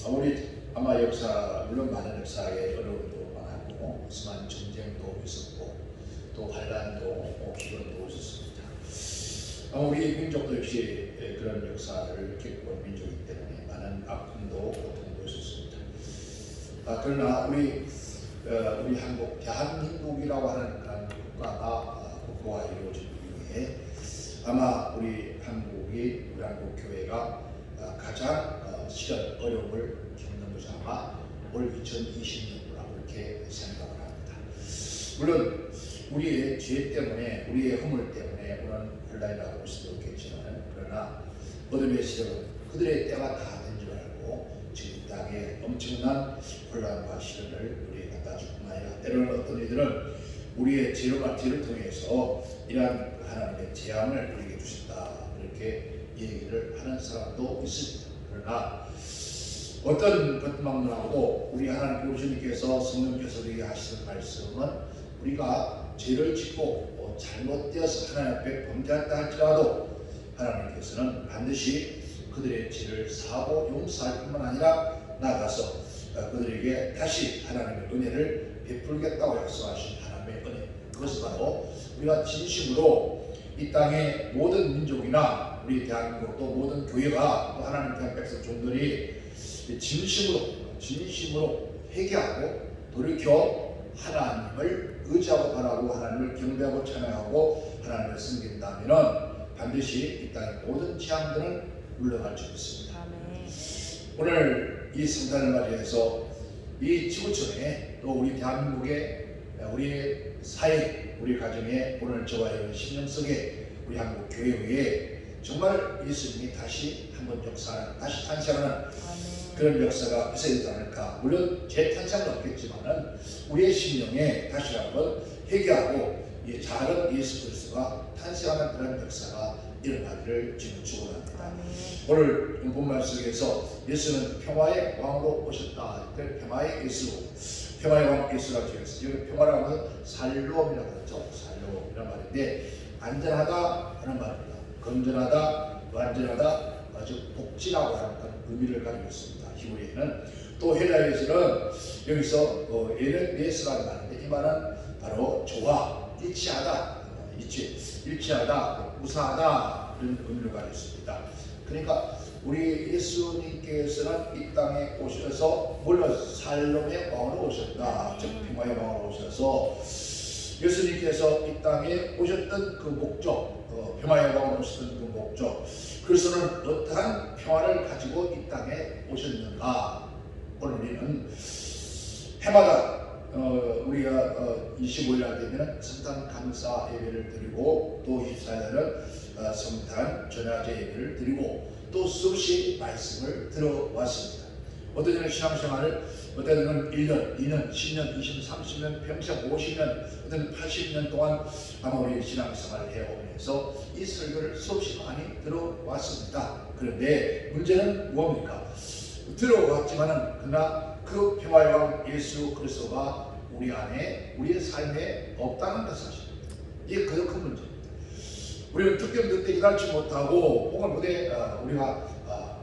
우리 아마 역사, 물론 많은 역사의 어려움도 많았고 수많은 전쟁도 있었고 또 환란도 기근도 있었습니다. 우리 민족도 역시 그런 역사를 겪은 민족이기 때문에 많은 아픔도 고통도 있었습니다. 그러나 우리 한국, 대한민국이라고 하는 그런 국가가 국가와 이루어진 이후에 아마 우리 한국 교회가 가장 시련 어려움을 겪는 것이 아마 올 2020년도라고 이렇게 생각을 합니다. 물론 우리의 죄 때문에, 우리의 허물 때문에 오는 혼란이라고 볼 수도 있겠지만, 그러나 어둠의 시련은 그들의 때가 다 된 줄 알고 지금 이 땅에 엄청난 혼란과 시련을 우리에게 갖다 줄 뿐만 아니라 때로는 어떤 이들은 우리의 죄를 통해서 이러한 하나님의 재앙을 우리에게 주신다, 이렇게 얘기를 하는 사람도 있습니다. 그러나 어떤 것만으로도 우리 하나님 교주님께서 성령께서 우리에게 하시는 말씀은 우리가 죄를 짓고 잘못되어서 하나님 앞에 범죄했다 할지라도 하나님께서는 반드시 그들의 죄를 사하고 용서할 뿐만 아니라 나아가서 그들에게 다시 하나님의 은혜를 베풀겠다고 약속하신 하나님의 은혜, 그것은 바로 우리가 진심으로 이 땅의 모든 민족이나 우리 대한민국 또 모든 교회가 또 하나님 대한 백성 종들이 진심으로 회개하고 돌이켜 하나님을 의지하고 바라고 하나님을 경배하고 찬양하고 하나님을 섬긴다면 반드시 이 땅의 모든 재앙들은 물러갈 수 있습니다. 아멘. 오늘 이 성탄을 맞이해서 이 지구촌에 또 우리 대한민국의 우리 사회, 우리 가정에 오늘 저와 여러분 심령 속에 우리 한국 교회에 정말 예수님이 다시 한번 역사하는, 다시 탄생하는 그런 역사가 있어야 되지 않을까. 물론 제 탄생은 없겠지만은 우리의 심령에 다시 한번 회개하고 작은 예수 그리스도가 탄생하는 그런 역사가 일어나기를 지금 축원합니다. 오늘 본문 속에서 예수는 평화의 왕으로 오셨다. 평화의 예수, 평화의 왕 예수라고 적었어요. 여기 평화라고 하면 살롬이라고 하죠. 살롬이라는 말인데 안전하다 하는 말입니다. 건전하다, 완전하다, 아주 복지라고 하는 그런 의미를 가지고 있습니다. 히브리어는 또 헬라어에서는 여기서 에르네스라는 말인데 이 말은 바로 좋아, 일치하다, 일치하다, 우사하다 이런 의미를 가지고 있습니다. 그러니까 우리 예수님께서는 이 땅에 오셔서 물론 살롬의 왕으로 오셨다, 즉 평화의 왕으로 오셔서 예수님께서 이 땅에 오셨던 그 목적, 평화의 왕으로 오셨던 그 목적, 그리스도는 어떠한 평화를 가지고 이 땅에 오셨는가. 오늘 우리는 해마다 우리가 25일 되면 성탄 감사 예배를 드리고 또 24일은 성탄 전야제 예배를 드리고 또 수없이 말씀을 들어왔습니다. 어떤 이는 신앙생활을 어떤 이는 1년, 2년, 10년, 20년, 30년, 평생 50년, 어떤 80년 동안 아마 우리 신앙생활을 해오면서 이 설교를 수없이 많이 들어왔습니다. 그런데 문제는 뭡니까? 들어왔지만은 그러나 그 평화의 왕 예수 그리스도가 우리 안에, 우리의 삶에 없다는 것을 사실입니다. 이게 가장 큰 문제입니다. 우리는 특별히 때 일하지 못하고 혹은 우리가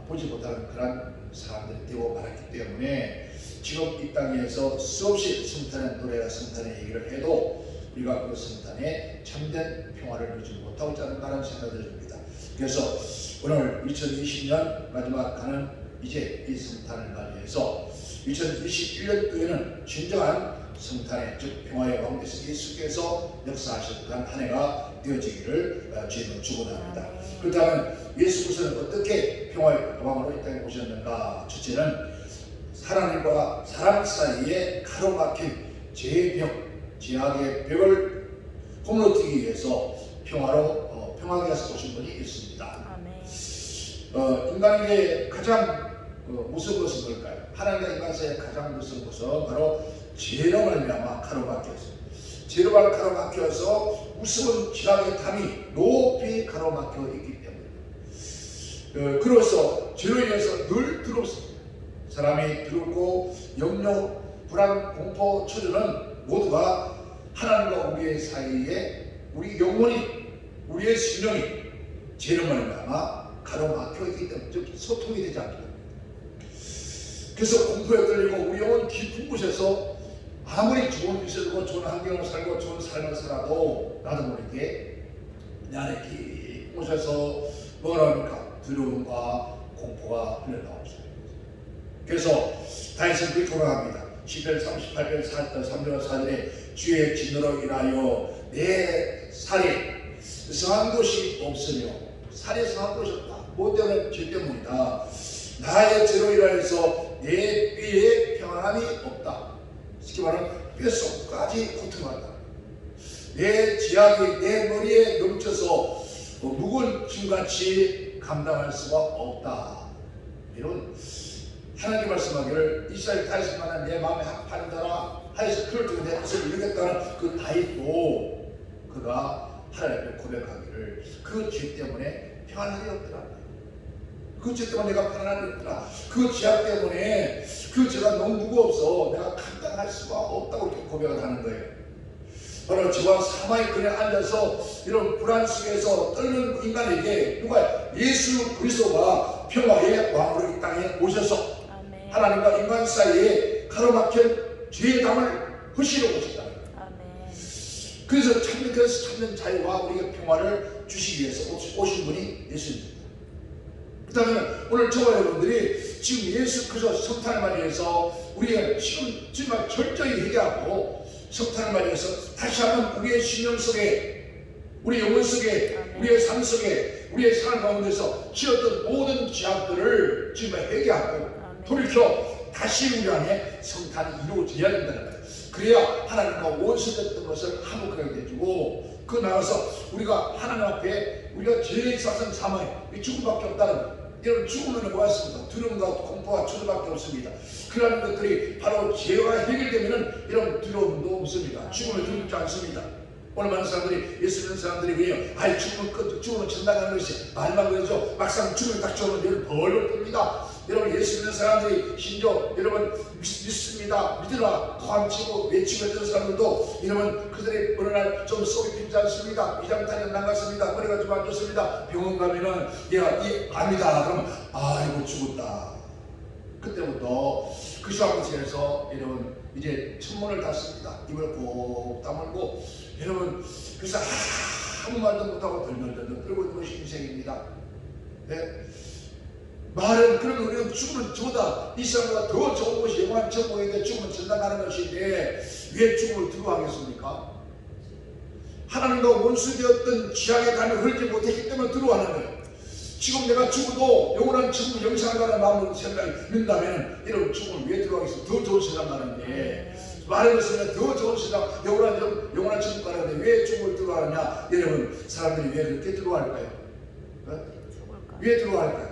보지 못하는 그런 사람들이 되고 말았기 때문에 지금 이 땅에서 수없이 성탄의 노래와 성탄의 얘기를 해도 우리가 그 성탄에 참된 평화를 누리지 못하고 있지 않는다는 생각이 듭니다. 그래서 오늘 2020년 마지막 가는 이제 이 성탄을 맞이해서 2021년도에는 진정한 성탄의 즉 평화의 왕 되신 예수께서 역사하셨던 한 해가 되어지기를 주님은 축원합니다. 그렇다면 예수 그리스도는 어떻게 평화의 왕으로 이 땅에 오셨는가? 첫째는 하나님과 사람 사이에 가로막힌 죄의 벽, 죄악의 벽을 허물어뜨리기 위해서 평화하게 하셔서 오신 분이 있습니다. 인간에게 가장 무서운 것은 뭘까요? 하나님과 인간 사이에 가장 무서운 것은 바로 죄로 말미암아 가로막혔습니다. 죄로 가로막혀서 무서운 죄악의 담이 높이 가로막혀 있기 때문에 그로서 죄로 인해서 늘 두렵습니다. 사람이 두렵고 염려, 불안, 공포, 초조는 모두가 하나님과 우리의 사이에 우리 영혼이, 우리의 심령이 죄로 말미암아 가로막혀 있기 때문에 즉 소통이 되지 않기 때문에 그래서 공포에 떨리고 우리 영혼 깊은 곳에서 아무리 좋은 곳에 살고 좋은 환경을 살고 좋은 삶을 살아도 나도 모르게 내 안에 깊은 곳에서 뭐라 합니까? 두려움과 공포가 흘러나오죠. 그래서 다윗은 그렇게 고백합니다. 시편 38편 3절 4절에 주의 진노로 인하여 내 살에 성한 곳이 없으며 살에 성한 곳이 없다. 뭐 때문에? 죄 때문이다. 나의 죄로 인하여서 내 뼈에 평안함이 없다. 쉽게 말하면 뼛속까지 고통한다. 내 지약이 내 머리에 넘쳐서 무거운 짐같이 감당할 수가 없다. 이런 하나님 말씀하기를 이스라엘 다윗만한 내 마음에 합하는 자라 하여서 그럴 때내 뜻을 이루겠다는 그 다윗도 그가 하나님 앞에 고백하기를 그 죄 때문에 평안함이 없더라. 그 죄 때문에 내가 평안함이 없더라. 그 죄악 때문에 그 죄가 너무 무거워서 내가 감당할 수가 없다고 이렇게 고백을 하는 거예요. 바로 저와 사망의 끈에 앉아서 이런 불안 속에서 떨는 인간에게 누가 예수 그리스도가 평화의 왕으로 이 땅에 오셔서 하나님과 인간 사이에 가로막힌 죄의 담을 허시러 오셨다. 그래서 참는 자유와 우리에게 평화를 주시기 위해서 오신 분이 예수입니다. 그 다음에 오늘 저와 여러분들이 지금 예수 그리스도 성탄을 맞이해서 우리가 지금 정말 철저히 회개하고 성탄을 맞이해서 다시 한번 우리의 신령 속에 우리 영혼 속에 우리의 삶 속에 우리의 삶 가운데서 지었던 모든 죄악들을 지금 회개하고 돌이켜 다시 우리 안에 성탄이 이루어져야 된다는 거예요. 그래야 하나님과 원수됐던 것을 화목하게 해주고 그 나아가서 우리가 하나님 앞에 우리가 죄의 사상 사망에 죽음밖에 없다는 거예요. 이런 죽음에는 뭐가 있습니까? 두려움과 공포와 초조밖에 없습니다. 그러한 것들이 바로 죄가 해결되면 이런 두려움도 없습니다. 죽음을 두렵지 않습니다. 오늘 많은 사람들이 예수 믿는 사람들이 그래요. 아이 죽으면 천당하는 것이 말만 그러죠. 막상 죽음을 딱 쳐오면 여러분 벌벌 뜹니다. 여러분 예수 믿는 사람들이 심지어 여러분 믿습니다. 믿으라 고함치고 외치고 있던 사람들도 여러분 그들의 어느 날 좀 속이 빈지 않습니다. 위장탄이 나갔습니다. 머리가 좀 안 좋습니다. 병원 가면은 얘가 암이다. 그러면 아이고 죽었다. 그때부터 그 시간부터해서 여러분 이제 천문을 닫습니다. 입을 꼭 다물고 여러분 그래서 아무 말도 못하고 덜덜덜 떨고 있는 것이 인생입니다. 네? 말은 그러면 우리는 죽으면 저보다 이 사람보다 더 좋은 것이 영원한 천국인데 죽으면 전당하는 것인데 왜 죽음을 두려워하겠습니까? 하나님과 원수되었던 지향의 담이 흘지 못했기 때문에 두려워하는 거예요. 지금 내가 죽어도 영원한 천국 영생한다는 마음으로 생각이 든다면 이런 죽음을 왜 두려워하겠습니까? 더 좋은 세상 가는데 말해봤으면 더 좋은 세상 영원한 천국 가는데 왜 죽음을 두려워하느냐? 여러분 사람들이 왜 그렇게 두려워할까요? 왜 두려워할까요?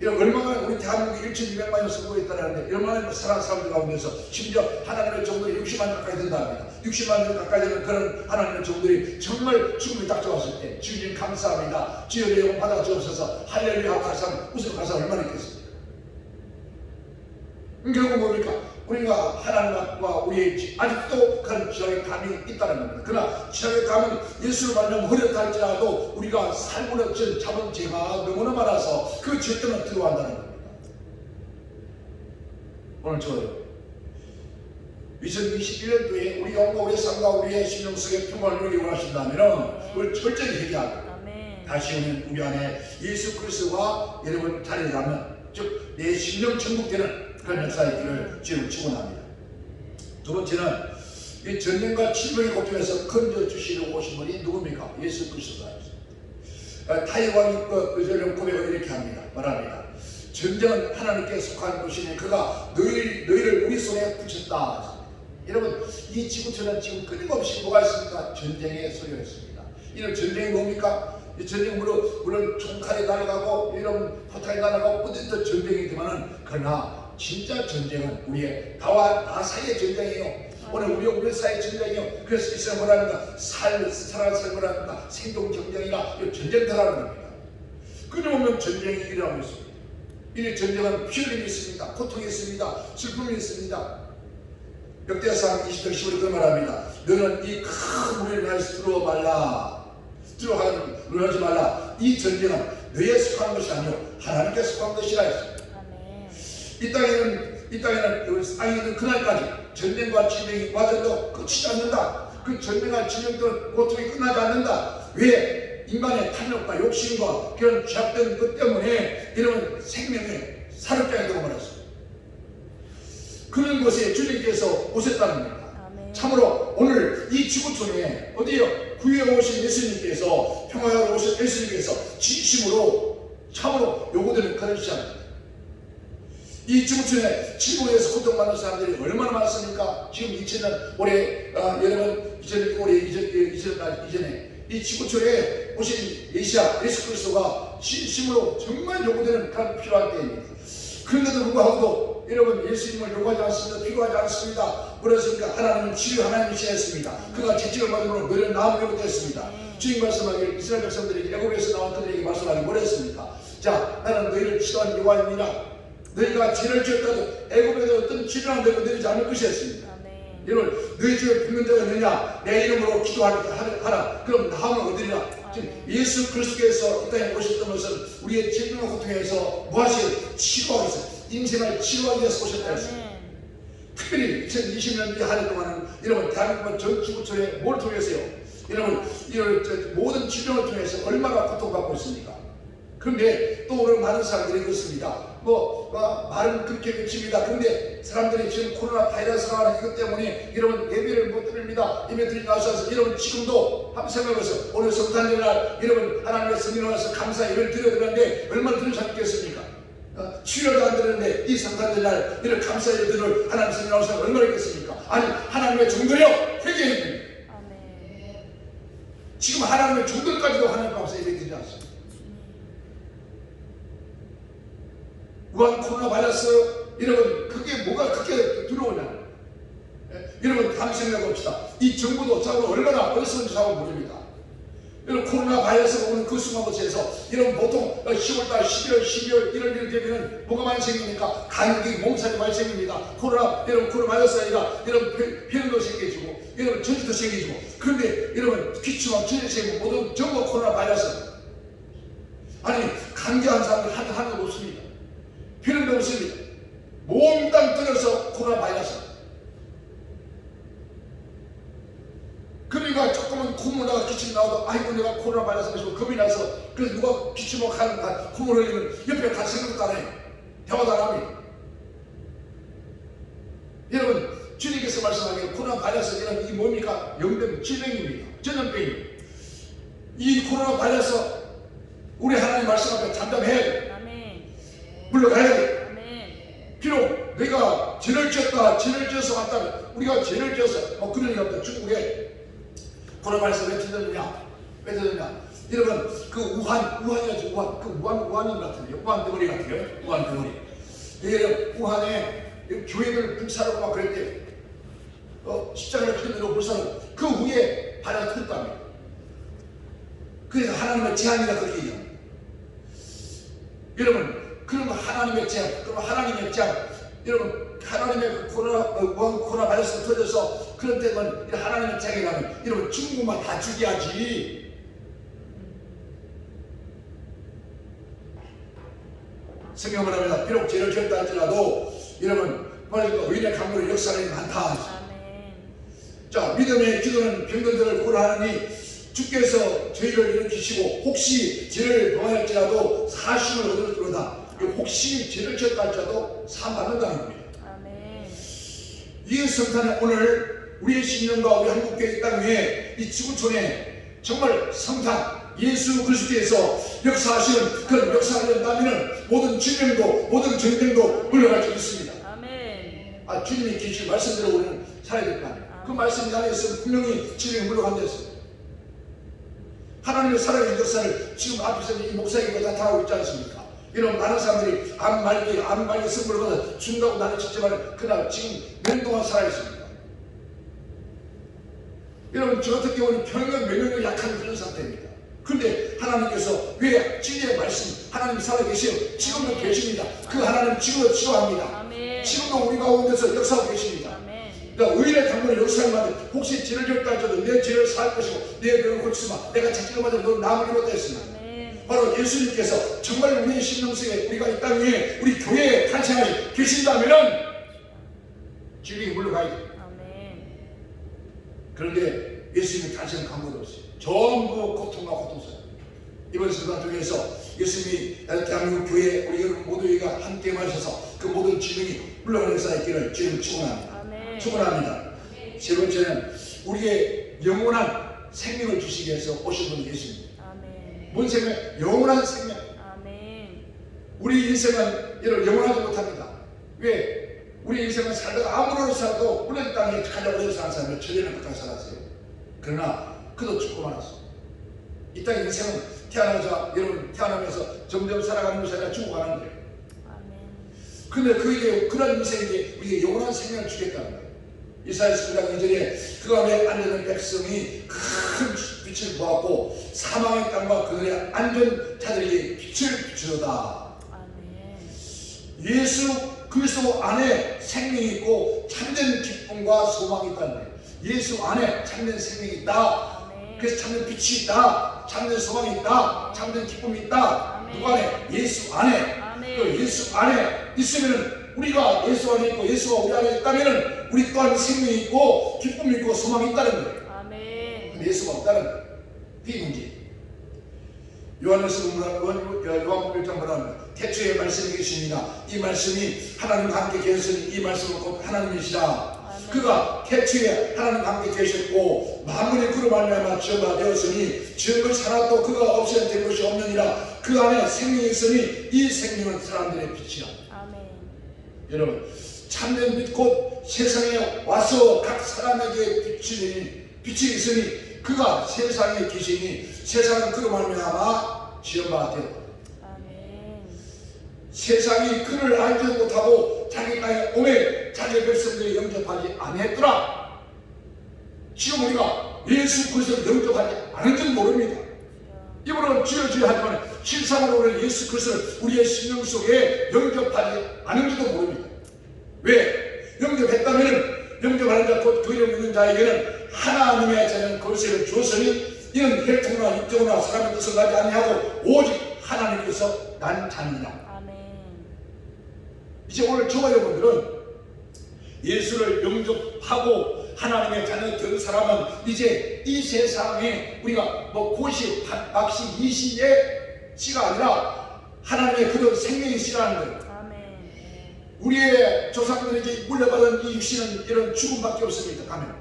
이런 얼마나 우리 대한민국에 1,200만이 선거에 있다는데 얼마나 사랑하는 사람들 가운데서 심지어 하나님의 종들이 60만 가까이 된답니다. 60만 명 가까이 되는 그런 하나님의 종들이 정말 죽음이 닥쳐왔을 때 주님 감사합니다. 주여 내 영혼 받아 주옵소서 할렐루야 가사 웃음 가사 얼마나 있겠습니까? 결국 뭡니까? 우리가 하나님과 우리의 아직도 그런 지향의 감이 있다는 겁니다. 그러나 지향의 감은 예수를 만나면 어렵다 할지라도 우리가 삶으로 잡은 죄가 너무나 많아서 그 죄 때문에 두려워한다는 겁니다. 오늘 저는 2021년도에 우리 영과 우리의 삶과 우리의 심령 속에 평화를 누리기 원하신다면 그걸 철저히 회개하고 다시 오는 우리 안에 예수 그리스도와 여러분 자리에 가면 즉 내 심령 천국되는 그런 역사의 길을 주님 축원합니다. 두 번째는 이 전쟁과 질병의 고통에서 건져주시려고 오신 분이 누굽니까? 예수 그리스도다. 타이 왕이 고백을 이렇게 합니다. 말합니다. 전쟁은 하나님께 속한 것이니 그가 너희를 우리 손에 붙였다. 여러분 이 지구촌은 지금 끊임없이 뭐가 있습니까? 전쟁의 소리가 있습니다. 이런 전쟁이 뭡니까? 이 전쟁 물론 총칼이 날아가고 이런 포탄이 날아가고 어디든 전쟁이지만은 그러나 진짜 전쟁은 우리의 나와 나 사이의 전쟁이에요. 오늘 우리 사이의 전쟁이에요. 그래서 이스라엘 뭐라는가? 살아갈 삶을 하는가? 생존 경쟁이나 전쟁터라는 겁니다. 끊임없는 전쟁이 일어나고 있습니다. 이 전쟁은 피 흘림이 있습니다. 고통이 있습니다. 슬픔이 있습니다. 역대상 20장 15절에 그 말합니다. 너는 이 큰 물을 향해서 들어와 말라. 들어가지 말라. 이 전쟁은 너에 속한 것이 아니요 하나님께 속한 것이라 했습니다. 이 땅에는 이 땅에는 땅이 있는 그날까지 전쟁과 질병이 와도 끝이지 않는다. 그 전쟁과 질병도 고통이 끝나지 않는다. 왜? 인간의 탐욕과 욕심과 그런 죄악된 것 때문에 이런 생명의 사력장이 되고 말았습니다. 그런 곳에 주님께서 오셨다는 겁니다. 참으로 오늘 이 지구촌에 어디요? 구유에 오신 예수님께서, 평화에 오신 예수님께서 진심으로 참으로 요구되는 그런 시장입니다. 이 지구촌에 지구에서 고통받는 사람들이 얼마나 많습니까? 지금 2000년 올해 여러분 이전에 이 지구촌에 오신 메시아 예수 그리스도가 진심으로 정말 요구되는 그런 필요한 때입니다. 그런데도 불구하고도 여러분 예수님을 요구하지 않습니다. 필요하지 않습니다. 그렇습니까? 하나님은 치유 하나님이시였습니다. 그가 채찍을 받음으로 너희는 나음을 못했습니다. 주님 말씀하기를 이스라엘 백성들에게 애굽에서 나온 그들에게 말씀하기 뭐랬습니까? 자, 나는 너희를 치료한 여호와입니다. 너희가 죄를 지었다도 애굽에서 어떤 치료한 대로 내리지 않을 것이었습니다. 여러분, 너희 중에 붓는 자가 있느냐? 내 이름으로 기도하라. 그럼 나음을 얻으리라. 예수 그리스도께서 이 땅에 오셨던 것은 우리의 질병과 고통에서 무엇이 치료하기 위해서, 인생을 치료하기 위해서 오셨다 했습니다. 특별히 2020년 이 한 해 동안은 여러분 대한민국 전 지구촌에 뭘 통해서요? 여러분 이런 모든 질병을 통해서 얼마나 고통받고 있습니까? 그런데 또 오늘 많은 사람들이 그렇습니다. 말은 그렇게 외칩니다. 그런데 사람들이 지금 코로나 바이러스가 이것 때문에 여러분 예배를 못 드립니다. 예배 드리지 않으셔서 여러분 지금도 한번 생각해보세요. 오늘 성탄절날 여러분 하나님의 성령을 와서 감사 예배를 드려야 되는데 얼마나 들으셨겠습니까? 치료도 안 되는데 이 성탄절날 이런 감사 예배를 하나님의 성령을 와서 얼마나 했겠습니까? 아니 하나님의 종들이요 회개해야 됩니다. 지금 하나님의 종들까지도 하나님 감사 예배 드리지 않습니다. 우한 코로나 바이러스 여러분 그게 뭐가 그렇게 두려우냐? 여러분 다음 생각해 봅시다. 이 정부도 자꾸 얼마나 어리석은지 자꾸 모릅니다. 여러분 코로나 바이러스가 오는 그 순간부터해서 여러분 보통 10월달 11월 12월 이런 일 되면은 뭐가 많이 생깁니까? 감기 몸살이 많이 생깁니다. 여러분 코로나 바이러스가 아니라 여러분 병도 생기지고 여러분 전주도 생기지고 그런데 여러분 기침하고 전주 생기고 모두 전부 코로나 바이러스. 아니 감기한 사람들 하나도 없습니다. 필요도 없습니다. 몽땅 떨어서 코로나 바이러스. 그러니까 조금은 콧물 나가 기침 나오도 아이고 내가 코로나 바이러스 가지고 겁이 나서 그래서 누가 기침하고 가는 콧물 흘리면 옆에 같이 생각도 안 해. 대화도 안 합니다. 여러분 주님께서 말씀하기를 코로나 바이러스는 이 뭡니까? 영병 질병입니다. 전염병입니다. 이 코로나 바이러스 우리 하나님 말씀 앞에 잠잠해야 돼. 물러가야 돼. 비록 내가 죄를 지었다, 죄를 지어서 왔다면 우리가 죄를 지어서 그러니까 없다. 중국에 코로나 바이러스 왜 터졌느냐? 여러분 그 우한이었죠. 우한인 같은데요. 우한 덩어리 같아요. 우한 덩어리. 우한에 교회들 불사르고 막 그랬대요. 십자가를 그대로 불사르고 그 후에 바이러스 터졌답니다. 그래서 하나님의 재앙이라 그렇게 얘기합니다. 여러분 그러면 하나님의 재앙, 여러분 하나님의 코로나 바이러스가 터져서 그런 때면 하나님의 재앙이라면 여러분 중국만 다 죽여야지. 성경을 합니다. 비록 죄를 지었다 할지라도 여러분 의인의 강물의 역사가 많다. 자, 믿음의 기도는 병들들을 고라하니 주께서 죄를 일으키시고 혹시 죄를 범하였지라도 사심을 얻을지로다. 혹시 죄를 지었다 할지라도 사함 받는다는 겁니다. 이 성탄에 오늘 우리의 신령과 우리 한국교회 이 땅 위에 이 지구촌에 정말 성탄 예수 그리스도께서 역사하시는 그런 역사를 한다면 모든 질병도 모든 전쟁도 물러갈 수 있습니다. 주님이 계신 말씀대로 우리는 살아야 될 거 아니에요. 그 말씀이 안에 있으면 분명히 질병이 물러간다 했어요. 하나님의 살아있는 역사를 지금 앞에서 이 목사님이 나타나고 있지 않습니까? 이런 많은 사람들이 암 말기 선물을 받아 준다고 나는 직접하는 그날 지금 몇 년 동안 살아있습니다. 여러분 저 같은 경우는 병력 면역력이 약한 그런 상태입니다. 그런데 하나님께서 왜 진리의 말씀 하나님이 살아계시요 지금도 계십니다. 그 하나님 지금도 치료합니다. 지금도 우리 가운데서 역사하고 계십니다. 그러니까 의인의 강물의 역사를 받은 혹시 죄를 지었다 할지라도 내 죄를 사할 것이고 내 병을 고치지마 내가 채찍을 받아 너 나무를 이뤘다 했습니다. 바로 예수님께서 정말 우리의 심령 속에 우리가 이 땅 위에 우리 교회에 탄생하시 계신다면 질병이 물러가야 돼. 그런데 예수님이 단순히 간 것도 없어요. 전부 고통과 고통스러워요. 이번 순간 중에서 예수님이 대한민국 교회 우리 여러분 모두가 함께 마셔서 그 모든 질병이 물러가는 사 있기를 주님 축원합니다. 축원합니다. 세 번째는 우리의 영원한 생명을 주시기 위해서 오신 분이 예수님입니다. 뭔 생명? 영원한 생명. 우리 인생은 이런 영원하지 못합니다. 왜? 우리 인생은 살다가 아무로도 살아도 물론 땅에 가려고 사는 사람은 천년을 끝까지 살았어요. 그러나 그도 죽고 말았어. 이 땅의 인생은 태어나자 여러분 태어나면서 점점 살아가는 것이 아니라 죽어가는 거예요. 그런데 그에게 그런 인생에게 우리에게 영원한 생명을 주겠다는 거예요. 이사야서 9장 2절에 그 안에 앉는 백성이 큰 빛을 보았고 사망의 땅과 그들의 안전 자들에게 빛을 비추도다. 예수 그리스도 안에 생명이 있고 참된 기쁨과 소망이 있다는 거예요. 예수 안에 참된 생명이 있다. 그래서 참된 빛이 있다. 참된 소망이 있다. 참된 기쁨이 있다. 누구 안에? 예수 안에. 그 예수 안에 있으면 우리가 예수 안에 있고 예수가 우리 안에 있다면 우리 또한 생명이 있고 기쁨이 있고 소망이 있다는 거예요. 근데 예수가 없다는 거예요. 그게 문제. 요한에서 요한복음 1장 뭐라합니까? 태초에 말씀이 계십니다. 이 말씀이 하나님과 함께 계셨으니 이 말씀은 곧 하나님이시라. 그가 태초에 하나님과 함께 계셨고 만물이 그로 말미암아 지어가 되었으니 지은 것이 하나도 그가 없어야 될 것이 없느니라. 그 안에 생명이 있으니 이 생명은 사람들의 빛이라. 여러분 참된 빛 곧 세상에 와서 각 사람에게 빛이 있으니 그가 세상에 계시니 세상은 그로 말미암아 지은 바 되었다. 세상이 그를 알지 못하고 자기 땅에 오매 자기 백성들이 영접하지 아니했더라. 지금 우리가 예수 그리스도를 영접하지 않은 줄 모릅니다. 입으로는 주여 하지만 실상으로는 예수 그리스도를 우리의 심령 속에 영접하지 않은지도 모릅니다. 왜? 영접했다면 영접하는 자 곧 그 이름 있는 자에게는 하나님의 자녀는 권세를 주었으니 이는 혈통이나 육정이나 사람의 뜻을 가지 아니하고 오직 하나님께서 난 자니라. 이제 오늘 저와 여러분들은 예수를 영접하고 하나님의 자녀 된 사람은 이제 이 세상에 우리가 뭐 고시, 박시, 이시의 씨가 아니라 하나님의 그런 생명의 씨라는 거예요. 우리의 조상들에게 물려받은 이 육신은 이런 죽음밖에 없습니다. 가면.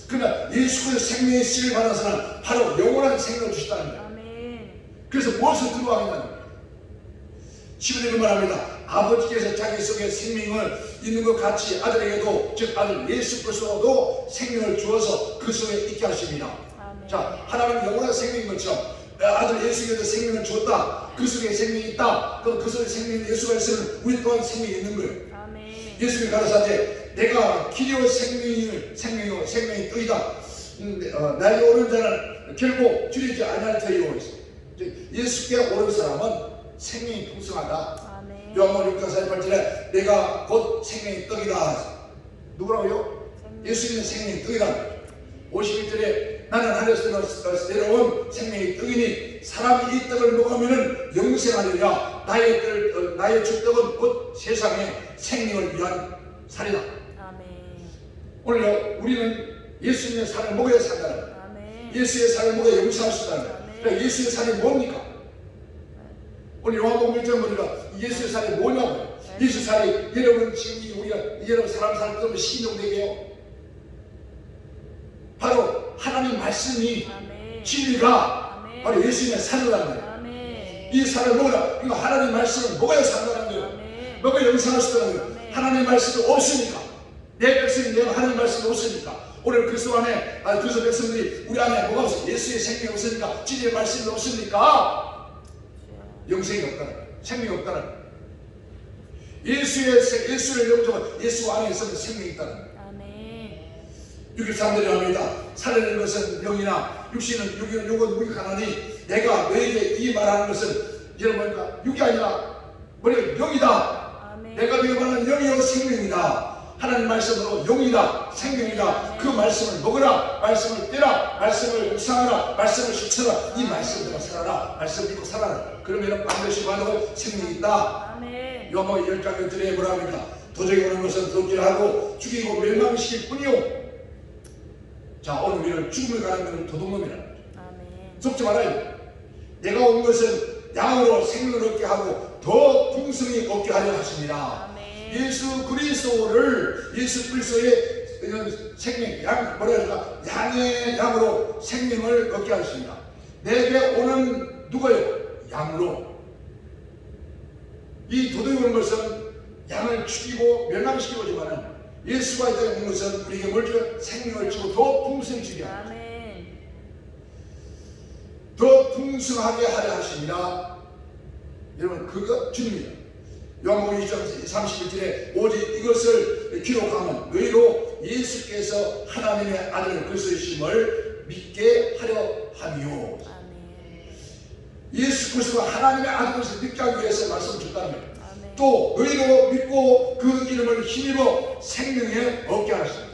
그러나 예수 그리스도 생명의 씨를 받은 사람은 바로 영원한 생명을 주시다는 거예요. 그래서 무엇을 두려워하느냐는 거예요. 11절에 말합니다. 아버지께서 자기 속에 생명을 있는 것 같이 아들에게도 즉 아들 예수 그리스도도 생명을 주어서 그 속에 있게 하십니다. 자, 하나님은 영원한 생명인 것처럼 아들 예수에게도 생명을 주었다. 그 속에 생명이 있다. 그럼 그 속에 생명이 예수가 있으면 우리 또한 생명이 있는 거예요. 예수님이 가라사대 내가 길이요 생명이 떠이다. 나에게 오는 자는 결국 줄이지 아니할 터이요. 예수께 오는 사람은 생명이 풍성하다. 요한복음 6장 48절에 내가 곧 생명의 떡이다. 누구라고요? 예수님은 생명의 떡이다. 51절에 나는 하늘에서 내려온 생명의 떡이니 사람이 이 떡을 먹으면 영생하리라. 나의 주떡은 곧 세상의 생명을 위한 살이다. 오늘 우리는 예수님의 살을 먹어야 산다는 거예요. 예수의 살을 먹어야 영생할 수 있다는 거예요. 그러니까 예수의 살이 뭡니까? 오늘 요한복음 1장 보니까 예수의 살이 뭐냐고요? 예수 살이 여러분 지금 우리가 여러분 사람 살 때면 신용되게요. 바로 하나님 말씀이 진리가 바로 예수님의 살이라는 거예요. 이 살을 먹으라. 이거 하나님 말씀을 먹어야 산다는 거예요. 먹어야 영생할 수 있다는 거예요. 하나님 말씀이 없으니까 내 백성이 내가 하나님 말씀이 없으니까 오늘 그리스도 안에 그리스도 백성들이 우리 안에 뭐가 없어? 예수의 생명이 없으니까 진리의 말씀이 없으니까 영생이 없다는 거예요. 생명이 없다는 거예요. 예수를 영접한 예수 안에 있으면 생명이 있다는 거예요. 6일 사람들이 합니다. 살아내는 것은 영이나 육신은 육은 무익하나니 내가 너에게 이 말하는 것은 여러분과 육이 아니라 뭐냐 영이다. 내가 너에게 말하는 영이요 생명이다. 하나님 말씀으로 영이다 생명이다. 그 말씀을 먹으라. 말씀을 떼라. 말씀을 묵상하라. 말씀을 실천하라. 이 말씀대로 살아라. 말씀 믿고 살아라. 그러면 반드시 바로 생명이 있다. 요한복음 10장 1절에 뭐라 합니까? 도적이 오는 것은 도끼하고 죽이고 멸망시킬 뿐이요. 자, 오늘 우리는 죽음을 가는 것은 도둑놈이라는 거죠. 속지 말아요. 내가 온 것은 양으로 생명을 얻게 하고 더 풍성히 얻게 하려 하십니다. 예수 그리스도를, 예수 그리스도의 생명, 양의 양으로 생명을 얻게 하십니다. 내게 오는 누가요? 양으로. 이 도둑이 오는 것은 양을 죽이고 멸망시키고지만은 예수가 이 땅에 온 것은 우리에게 뭘 주고? 생명을 주고 더 풍성히 주게 합니다. 더 풍성하게 하려 하십니다. 여러분, 그거 주님이다. 요한복음 2장 31절에 오직 이것을 기록하면 너희로 예수께서 하나님의 아들 그리스도이심을 믿게 하려 함이요. 예수 그리스도가 하나님의 아들을 믿게 하기 위해서 말씀을 줬다는 거예요. 또 너희로 믿고 그 이름을 힘입어 생명에 얻게 하십니다.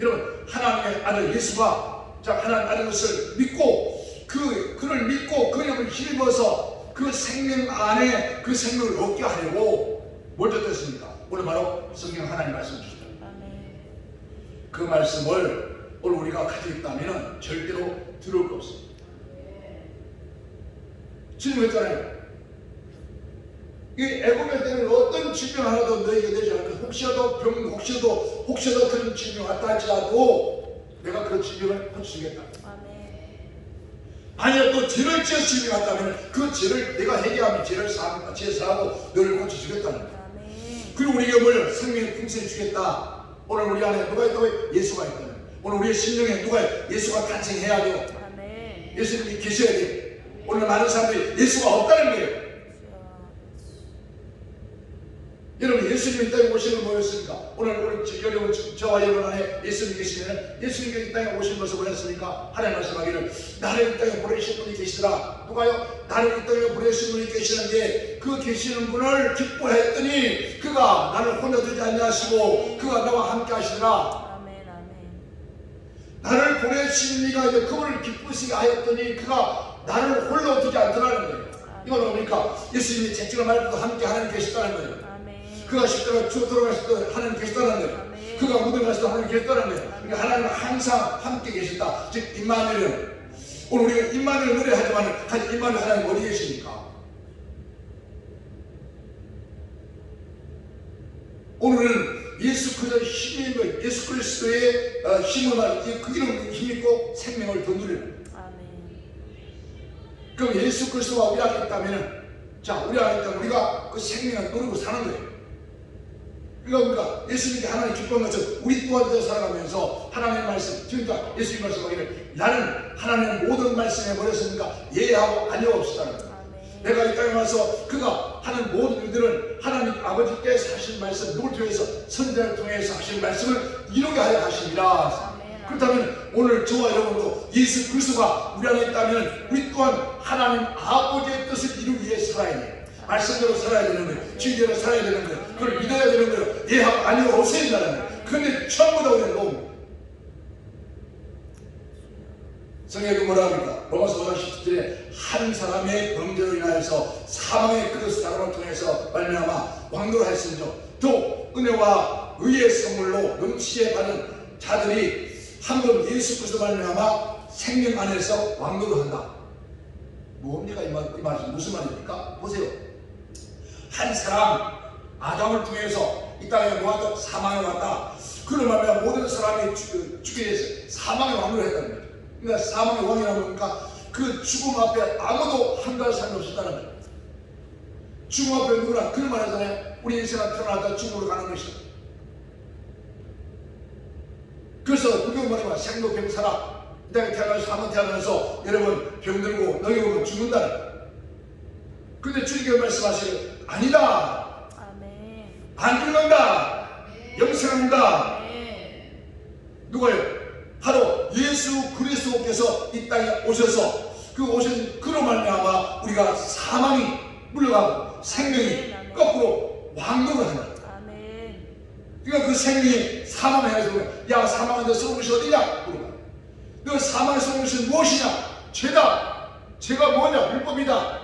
여러분, 하나님의 아들 예수가 하나님의 아들 것을 믿고 그를 믿고 그 이름을 힘입어서 그 생명 안에 그 생명을 얻게 하려고 뭘 줬습니까? 오늘 바로 성경 하나님 말씀 주시다. 그 말씀을 오늘 우리가 가지고 있다면 절대로 들을 거 없습니다. 질문했잖아요. 이 애굽의 때는 어떤 질병 하나도 너에게 되지 않고 혹시라도 병, 혹시라도 그런 질병 왔다 할지라도 내가 그런 질병을 고쳐주겠다. 만약 또 죄를 지어 질병이 왔다면 그 죄를 내가 해결하면 죄를 사하고 너를 고쳐주겠다는 거야. 그리고 우리에게 뭘 생명의 풍성히 주겠다. 오늘 우리 안에 누가 있다고? 예수가 있다는. 오늘 우리의 심령에 누가 예수가 탄생해야 돼요. 예수님이 계셔야 돼요. 오늘 많은 사람들이 예수가 없다는 거예요. 여러분, 예수님이 이 땅에 오시는 걸 뭐였습니까? 오늘 여러분, 저와 여러분 안에 예수님이 계시면 예수님이 이 땅에 오신 것을 뭐였습니까? 하나님 말씀하기를 나를 이 땅에 보내신 분이 계시더라. 누가요? 나를 이 땅에 보내신 분이 계시는데 그 계시는 분을 기뻐했더니 그가 나를 혼자 두지 아니하시고 그가 나와 함께 하시더라. 나를 보내신 이가 이제 그분을 기쁘시게 하였더니 그가 나를 홀로 두지 않더라는 거예요. 이건 뭡니까? 예수님이 채찍을 말고도 함께 하나님 계시다는 거예요. 그가 십자가 주 돌아가실 때 하나님 계시다는 거예요. 그가 무덤 가실 때 하나님 계시다는 거예요. 그러니까 하나님은 항상 함께 계신다. 즉 임마누엘은 오늘 우리가 임마누엘 노래하지만 임마누엘 하나님 어디 계십니까? 오늘은 예수 그리스도의 힘인 거예요. 예수 그리스도의 힘을 그 이름 힘있고 생명을 더 누리는 거예요. 그럼 예수 그리스도가 우리 안에 있다면, 자, 우리 안에 있다면 우리가 그 생명을 누리고 사는 거예요. 그러니까 예수님이 하나님 기뻐한 것처럼 우리 또한 더 살아가면서 하나님의 말씀, 그러니까 예수님 말씀하기를 나는 하나님의 모든 말씀에 버렸으니까 예하고 아니오 없었다는 거예요. 내가 이 땅에 와서 그가 하는 모든 일들은 하나님 아버지께서 하신 말씀, 누굴 통해서 선자를 통해서 하신 말씀을 이루게 하여 하십니다. 그렇다면 오늘 저와 여러분도 예수 그리스도가 우리 안에 있다면 우리 또한 하나님 아버지의 뜻을 이루기 위해 살아야 돼요. 말씀대로 살아야 되는 거예요. 진리대로 살아야 되는 거예요. 그걸 믿어야 되는 거예요. 예하고 아니오 없어야 된다는 거예요. 그런데 전부 다 우리는 너무 성경이 뭐라 합니까? 로마서 5장 17절에 한 사람의 범죄로 인하여서 사망의 그 사람을 통해서 말미암아 왕노를 하였으므로 또 은혜와 의의 선물로 넘치게 받은 자들이 한번 예수 그리스도 말미암아 생명 안에서 왕노를 한다. 뭡니까? 이 말이 무슨 말입니까? 보세요. 한 사람 아담을 통해서 이 땅에 놓았다 사망에 왔다. 그로 말미암아 모든 사람이 죽게 돼서 사망의 왕노를 했다는 거예요. 그러니까 사망의 왕이라고 하니까 그 죽음 앞에 아무도 한가할 사람이 없었다는 거예요. 죽음 앞에 누구나 그걸 말하잖아요. 우리 인생은 태어나다 죽음으로 가는 것이다. 그래서 그게 뭐냐면 생로병사라. 이 땅에 태어나서 한번 태어나서 여러분 병들고 너희 오면 죽는다는 거예요. 근데 주님께서 말씀하시길 아니다. 안 죽는다. 영생한다. 누가요? 바로 예수 그리스도께서 이 땅에 오셔서 그 오신 그로 말미암아 우리가 사망이 물러가고 생명이 거꾸로 왕노를 한다. 그러니까 그 생명이 사망을 해서 야 사망한테 쏘는 것이 어디냐? 물어봐. 너 사망에 쏘는 것이 무엇이냐? 죄다. 죄가 뭐냐? 율법이다.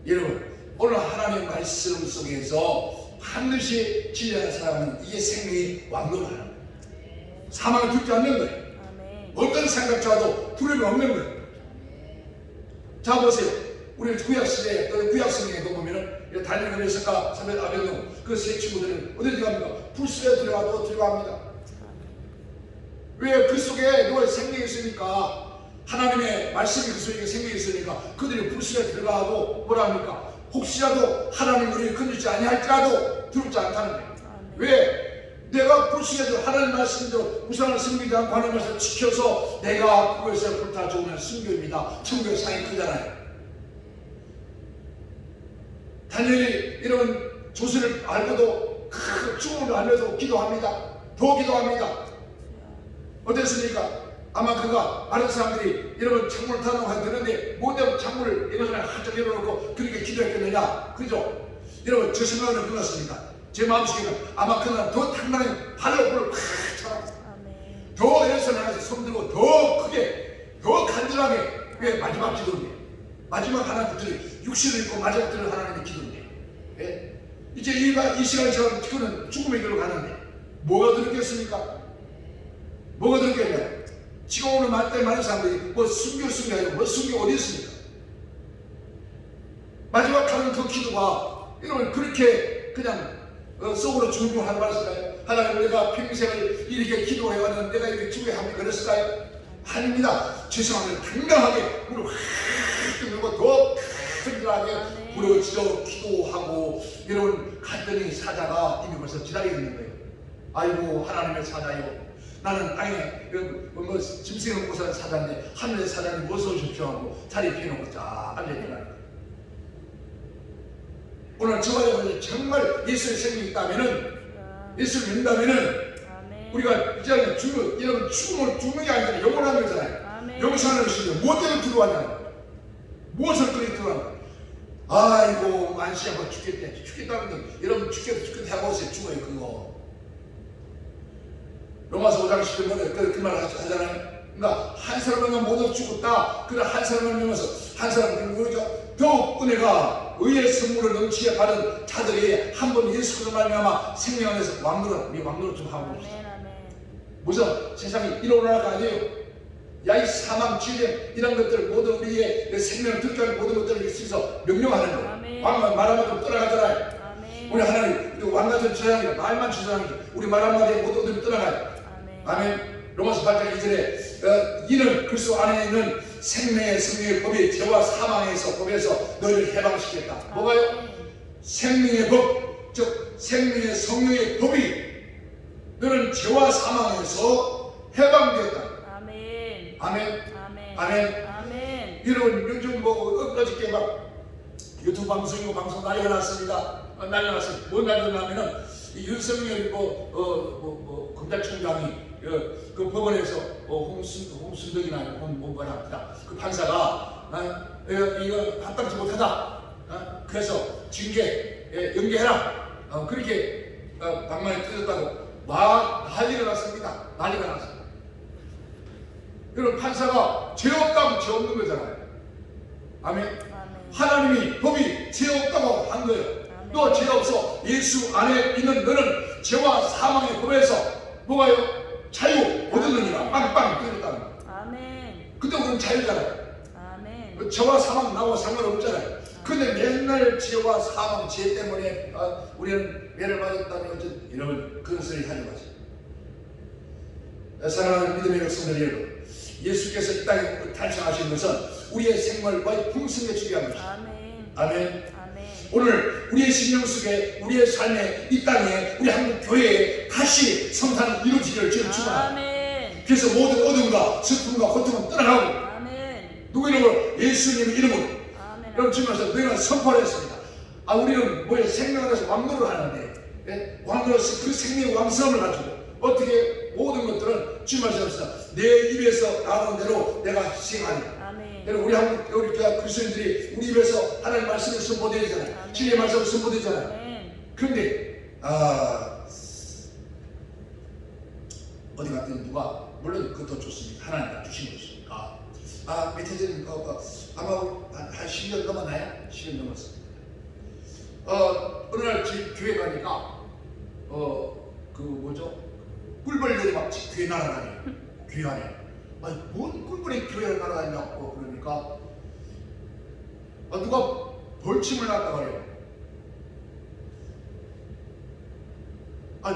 여러분 오늘 하나님의 말씀 속에서 반드시 진리하는 사람은 이게 생명이 왕노하는 거예요. 사망을 두지 않는 거예요. 어떤 생각자도 두려움이 없는 거예요. 자 보세요. 우리 구약시대에 구약성경에도 보면은 다니엘 에스가 사벳 아벨로 그 세 친구들은 어디 들어갑니까? 불속에 들어갑니다. 왜? 그 속에 누가 생명이 있으니까, 하나님의 말씀이 그 속에 생명이 있으니까 그들이 불속에 들어가고 뭐라 합니까? 혹시라도 하나님 우리를 건들지 아니할지라도 두렵지 않다는 거예요. 왜? 내가 불속에도 하나님 말씀대로 우상을 섬기지 않고 하나님 말씀을 지켜서 내가 그것에 불타 죽으면 순교입니다. 천국의 상이 크잖아요. 다니엘이 이런 조서를 알고도 죽음을 알면서 기도합니다. 더 기도합니다. 어땠습니까? 아마 그가 많은 사람들이 여러분 창문을 타놓고 하는데 못되면 창문을 이것을 활짝 열어놓고 그렇게 기도했겠느냐? 그죠? 여러분 저 생각은 그렇습니다. 제 마음속에는 아마 그날 더 당당히 발로 불을 팍 차라. 더 이래서 나가서 손들고 더 크게 더 간절하게. 왜? 마지막 기도인데, 마지막 하나님들이 육신을 입고 마지막 들을 하나님의 기도인데, 예? 이제 이 시간처럼 그는 죽음의 길로 가는데 뭐가 들었겠습니까? 뭐가 들었겠냐? 지금 오늘 많은 사람들이 뭐 순교 뭐 순교 어디 있습니까? 마지막 하는 그 기도가 여러분 그렇게 그냥 속으로 중중하는 말일까요? 하나님 내가 평생을 이렇게 기도해왔는데 내가 이렇게 죽어야 합니까? 그랬을까요? 아닙니다. 죄송합니다. 당당하게 물을 확 들고 더 간절하게 부르짖어 기도하고 여러분 갔더니 사자가 이미 벌써 기다리고 있는 거예요. 아이고 하나님의 사자요, 나는 땅에 뭐 짐승을 먹고 사는 사자인데 하늘의 사자님 무엇을 오십시오 하고 자리 피해놓고 쫙 앉아있더라는 거예요. 오늘 저와 여러분이 정말 예수의 생명이 있다면은, 예수를 믿는다면은 우리가 이제 여러분 죽는 게 아니라 영원한 거잖아요. 영생하는 것인데 무엇 들어왔냐? 무엇을 그리 들어왔냐? 아이고 만시 한번 죽겠다는 여러분 죽겠다 하고 오세요. 죽어요 그거. 로마서 5장 10절에 그 말을 하잖아요. 그러니까 한 사람은 모두 죽었다. 그래 한 사람을 믿어서 한 사람은 누구죠? 더욱 은혜가 의의 선물을 넘치게 받은 자들이 한 번 예수 그리스도 말미암아 생명 안에서 왕노릇 좀 하고 봅시다. 무슨 세상이 이러나가 아니에요. 야 이 사망 질병 이런 것들 모두 우리의 생명을 듣게 하는 모든 것들을 있어서 명령하는 거예요. 왕만 말 한마디로 떠나가잖아요. 우리 하나님 왕같은 주장이라 말만 주장이죠. 우리 말 한마디에 모든 것들이 떠나가요. 아멘. 로마서 8장 2절에 이는 그리스도 안에 있는 생명의 성령의 법이 죄와 사망에서 법에서 너희를 해방시켰다. 뭐가요? 생명의 법, 즉 생명의 성령의 법이 너는 죄와 사망에서 해방되었다. 아멘. 아멘. 아멘. 아멘. 여러분 요즘 뭐 어저께 막 유튜브 방송 난리가 났습니다. 난리가 났습니다. 뭔 난리가 나면은 이 윤석열 검찰총장이 그 법원에서 홍순덕이나 뭐랍니다. 그 판사가 이거 합당치 못하다. 그래서 징계 연계해라. 그렇게 방망이 뜯었다고 막 난리가 났습니다. 난리가 났습니다. 여러분 판사가 죄 없다면 죄 없는 거잖아요. 아멘. 하나님이 법이 죄 없다고 한 거예요. 너 죄 없어. 예수 안에 있는 너는 죄와 사망의 법에서 뭐가요? 자유 얻었느니라. 빵빵 뜯었다는 거예요. 아멘. 근데 우리는 자유잖아요. 아멘. 죄와 사망 나와 상관없잖아요. 근데 맨날 죄와 사망, 죄 때문에 우리는 매를 맞았다는 어떤 이런 그런 소리 하지 마세요. 사랑하는 믿음의 백성들 여러분, 예수께서 이 땅에 탄생하신 것은 우리의 생활과 풍성에 주의한 것입니다. 아멘. 아멘. 오늘 우리의 심령 속에 우리의 삶에 이 땅에 우리 한국 교회에 다시 성탄이 이루어지기를 주를 축원합니다. 그래서 모든 어둠과 슬픔과 고통은 떠나가고 누구 이름으로? 예수님의 이름으로 여러분 주면서 너희는 선포를 했습니다. 우리는 뭐에 생명 안에서 왕노를 하는데 왕노로서 그 생명의 왕성을 가지고 어떻게 모든 것들은 주님께서 합시다. 내 입에서 나오는 대로 내가 시행하리라. 여러분 우리 한국 우리 그리스도인들이 우리 입에서 하나님의 말씀을 선포되잖아요. 진리의 말씀을 선포되잖아요. 그런데 어디 갔더니 누가 물론 그것도 좋습니다. 하나님이 주신 것이니까 밑에 전에 아마 한 10년 넘었나요? 10년 넘었습니다. 어느 날 교회 가니까 그 뭐죠? 꿀벌들이 막 교회 날아다녀. 교회 안에. 아니 뭔 꿀벌이 교회를 날아다니냐고 그러니까 누가 벌침을 놨다 그래요.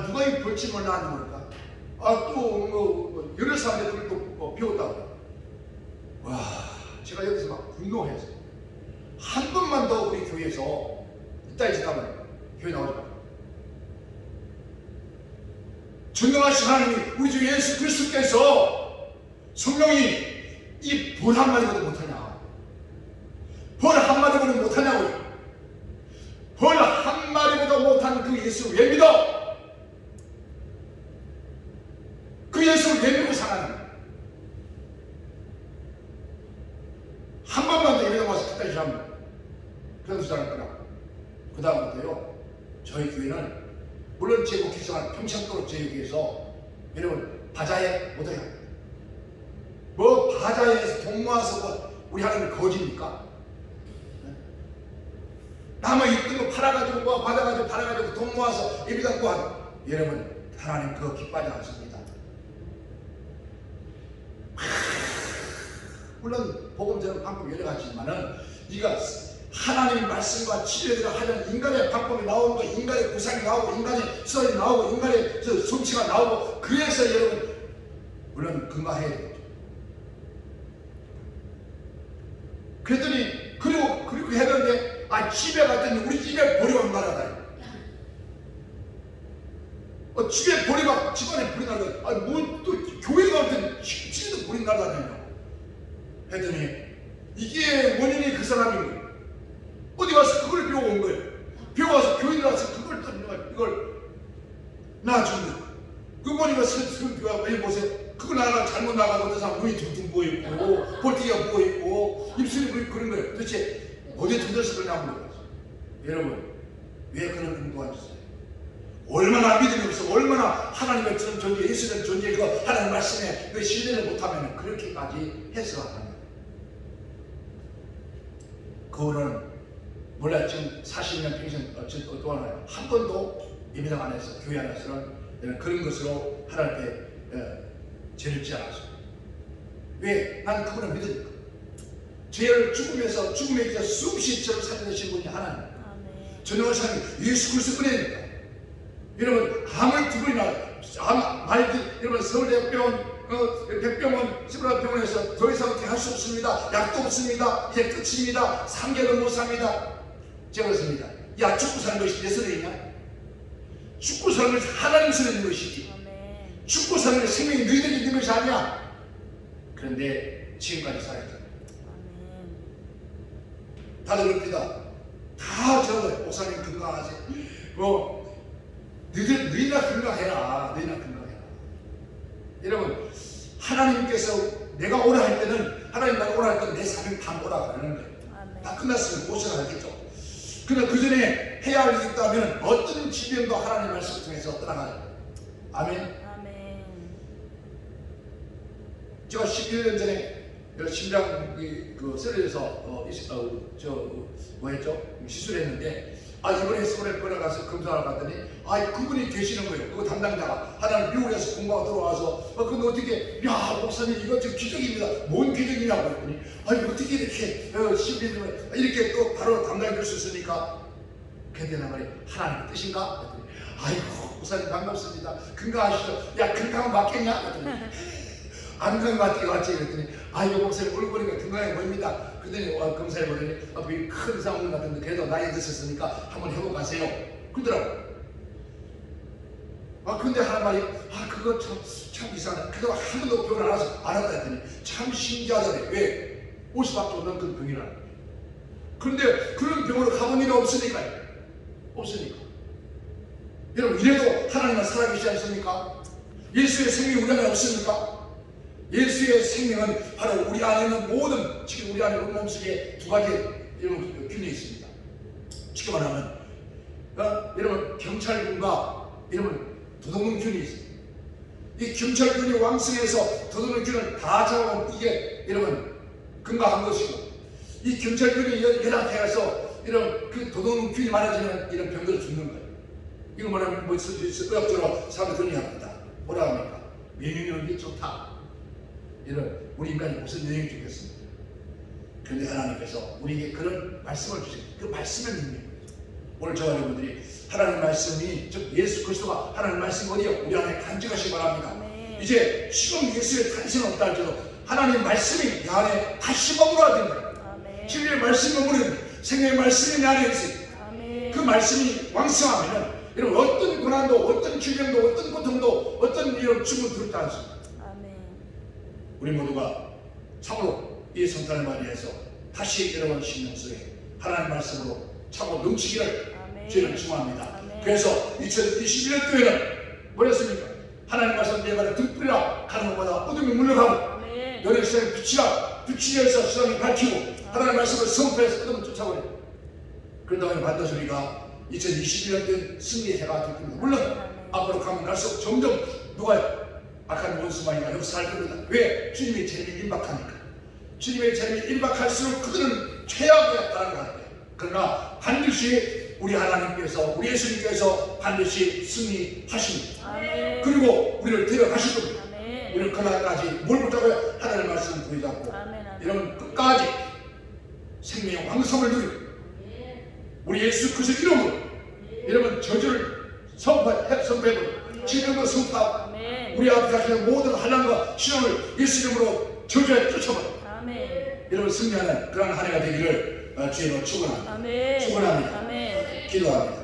누가 이 벌침을 놨는 걸까? 또 여러 사람들이 또 배웠다고. 와, 제가 여기서 막 분노해서 한 번만 더 우리 교회에서 이따 짓하면 교회 나오지 마. 전능하신 하나님이 우리 주 예수 그리스도께서 성령이 이 벌 한마디보다 못하냐? 벌 한마디보다 못하냐고요? 벌 한마디보다 못한 그 예수를 왜 믿어? 그 예수를 왜 믿고 살아가는 거야? 한 번만 더 예배당 와서 그때까지 하면 그래도 잘했구나. 그 다음부터요 저희 교회는 물론 제 목회자가 평창도로 저희 교회에서 여러분 바자회 못하게 합니다. 뭐 바자회에서 돈 모아서 뭐 우리 하나님 거짓입니까? 남의 있던 거 팔아가지고 뭐 받아가지고 팔아가지고 돈 모아서 예배당 구하는 여러분 하나님 그거 기뻐하지 않습니다. 물론 복음제는 방법이 여러 가지지만은 이가 하나님의 말씀과 치료들을 하려는 인간의 방법이 나오는 거, 인간의 구상이 나오고, 인간의 수단이 나오고, 인간의 솜씨가 나오고, 그래서 여러분 물론 근거해야 되겠죠. 그랬더니 그리고 했는데 집에 갔더니 우리 집에 보리가 날아다녀. 집에 보리가 집안에 보리 날아다녀. 뭐 또 교회 가면 집에도 보리 날아다녀. 했더니 이게 원인이 그 사람인 거예요. 어디 가서 그걸 배워온 거예요. 배워와서 교회 나와서 그걸 이걸 나준 거예요. 그 머리가 왜 보세요. 그거 나가 잘못 나가고 어떤 사람 눈이 둥둥 부어있고 볼티가 부어있고 입술이 그런 거예요. 도대체 어디에 터져서 그러냐고 물어봤어요. 여러분 왜 그런 행동을 하셨어요? 얼마나 믿음이 없어, 얼마나 하나님의 존재, 예수의 존재, 그 하나님 말씀에 그 신뢰를 못하면 그렇게까지 해서 합니다. 그거는 몰라 지금 40년 평생 동안 한 번도 예배당 안에서 교회 안에서는 그런 것으로 하나님께 죄를 짓지 않았습니다. 왜? 나는 그분을 믿으니까. 죄를 죽음에서 죽음에 이제 수없이 저를 살려내신 분이 하나님. 전능하신 하나님 예수 그리스도 은혜니까. 여러분 암을 두 번이나 여러분 서울대병원 백병원 시브라병원에서 더 이상 어떻게 할 수 없습니다. 약도 없습니다. 이제 끝입니다. 3개월 못 삽니다. 제가 그렇습니다. 야 죽고 사는 것이 내 손에 있냐? 죽고 사는 것이 하나님 손에 있는 것이지. 죽고 사는 것이 생명이 너희들이 있는 것이 아니야. 그런데 지금까지 살아있다. 다들 그럽니다. 다 저거 목사님 건강하세요. 너희나 건강해라. 너희나 건강해라. 여러분 하나님께서 내가 오라 할 때는 하나님 나가 오라 할 때는 내 삶을 다 오라 그러는 거예요. 다 끝났으면 오셔라 하겠죠. 그러나 그 전에 해야 할 일이 있다면 어떤 질병도 하나님 말씀 통해서 떠나가요. 아멘. 제가 11년 전에 심장 쓰러져서 시술했는데 이번에 서울에 걸어가서 검사하러 갔더니 그분이 되시는 거예요. 그 담당자가 하나는 미국에서 공부하고 들어와서 근데 어떻게 목사님 이거 지금 기적입니다. 뭔 기적이냐고 했더니 어떻게 이렇게 이렇게 또 바로 담당해 줄 수 있으니까 그때 나 말이 하나님의 뜻인가? 했더니 목사님 반갑습니다. 건강하시죠? 건강 맞겠냐? 했더니 안 건강맞지? 그랬더니 목사님 얼굴 보니까 건강해 보입니다. 그랬더니 검사해보더니 큰 이상 없는 것 같은데 그래도 나이 드셨으니까 한번 해보고 가세요. 그러더라고. 근데 하는 말이 그거 참 이상하다. 그거 한 번도 병을 안 왔다 했더니 참 신기하다네. 왜? 50밖에 없는 그런 병이라는 거예요. 그런데 그런 병으로 가본 일이 없으니까요. 없으니까. 여러분 이래도 하나님은 살아계시지 않습니까? 예수의 생명이 우리 안에 없습니까? 예수의 생명은 바로 우리 안에 있는 모든 지금 우리 안에 우리 몸속에 두 가지 이런 균이 있습니다. 쉽게 말하면 여러분 경찰군과 여러분 도둑놈균이 있습니다. 이 경찰군이 왕성해서 도둑놈균을 다 잡아온 이게 여러분 건강한 것이고 이 경찰들이 연합해서 이런 그 도덕균이 많아지는 이런 병들을 죽는 거예요. 이거 뭐냐면 뭐 의학적으로 사람들 그런 합니다. 뭐라 합니까? 면역력이 좋다. 이런 우리 인간이 무슨 영향이 주겠습니까? 그런데 하나님께서 우리에게 그런 말씀을 주신 그 말씀의 능력. 오늘 저와 여러분들이 하나님 말씀이 즉 예수 그리스도가 하나님 말씀이 어디요? 우리 안에 간직하시기 바랍니다. 이제 지금 예수의 탄생은 없다 할지라도 하나님 말씀이 내 안에 다시 머물러야 된다. 진리의 말씀이 머무르야 된다. 생명의 말씀이 내 안에 있어요. 그 말씀이 왕성하면 이런 어떤 고난도 어떤 질병도 어떤 고통도 어떤 이런 죽음을 두렵지 않습니다. 우리 모두가 참으로 이 성탄을 맞이해서 다시 여러분 심령 속에 하나님 말씀으로 참으로 넘치기를 주님을 축원합니다. 그래서 2021년도에는 뭐랬습니까? 하나님 말씀 내 발에 등불이라 가는 것보다 어둠이 물러가고 너의 세상에 빛이라 빛이 되어서 세상이 밝히고 하나님 말씀을 선포해서 어둠을 쫓아버리고 그런다면 반드시 우리가 2021년도엔 승리의 해가 될 겁니다. 물론 앞으로 가면 갈수록 점점 누가 악한 원수마이가 역사할 겁니다. 왜? 주님의 재림이 임박하니까. 주님의 재림이 임박할수록 그들은 최악에 따라갈 거예요. 그러나 반드시 우리 하나님께서 우리 예수님께서 반드시 승리하십니다. 그리고 우리를 데려가실 겁니다. 우리는 그날까지 뭘 붙잡아요? 하나님의 말씀을 부여잡고 이런 끝까지 생명의 왕성을 누리고 우리 예수 그리스도 이름으로 여러분 저주를 선포해버리고 질병도 선포하고 우리 앞에 가시는 모든 환난과 시험을 예수 이름으로 저주해 쫓아버리고 여러분 승리하는 그런 한 해가 되기를 주님으로 축원합니다. 축원합니다. 기도합니다.